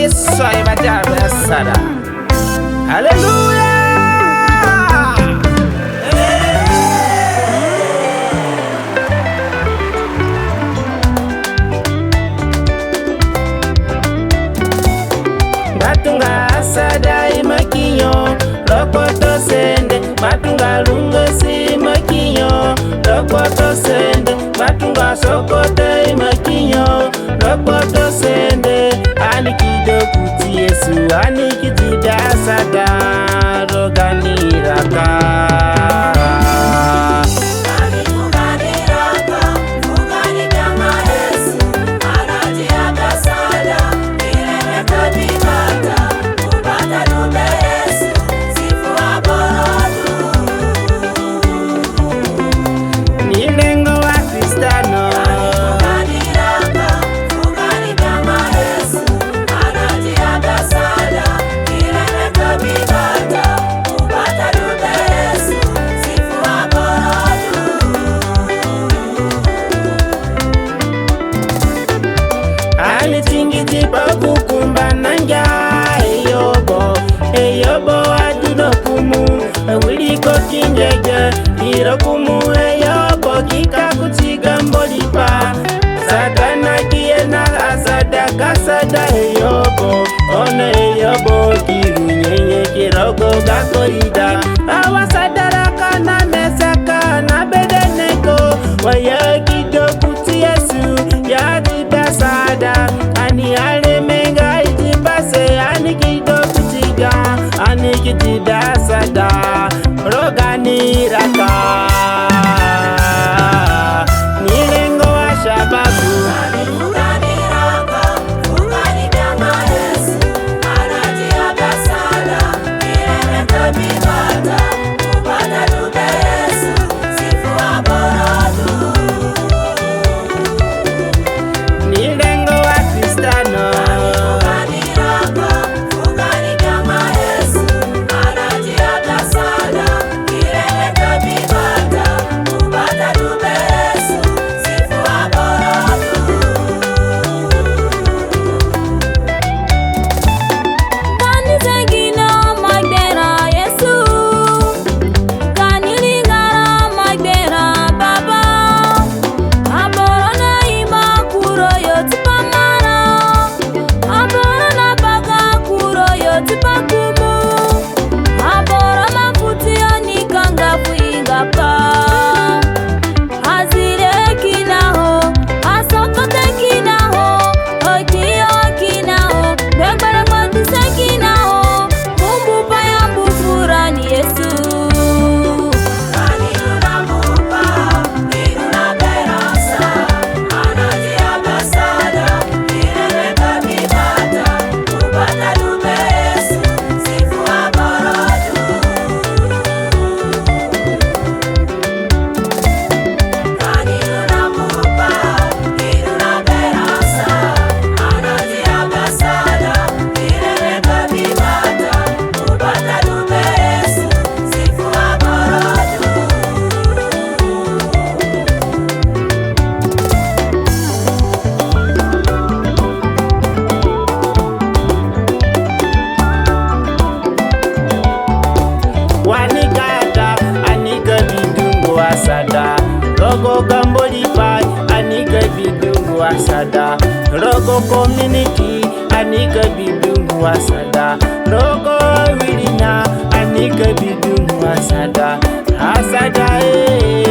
Yesu aibajaba asada. Haleluya. Batunga asada imakinyo rokoto sende, batunga lungo si makinyo rokoto sende, batunga sokoto imakinyo rokoto sende. Anikido kuti Yesu anikitida asada roganiraka. Kukumba nanja eyobo aduno kumu wiliko kinjeje iro kumu eyobo kika kutiga mbolipa sagana kiena asada kasada eyobo ono eyobo kirunyenye kirogo gakorida awasadaraka na mesaka na bedeneko waya kido kuti Yesu yadida sada ani alemenga itibase anikido kutiga anikitida sada roganiraka nilengo wa shababu. Rogo Gambolipa, Anika Bidungu Asada, Rogo Community, Anika Bidungu Asada, Rogo Wilina, Anika Bidungu Asada, Asada.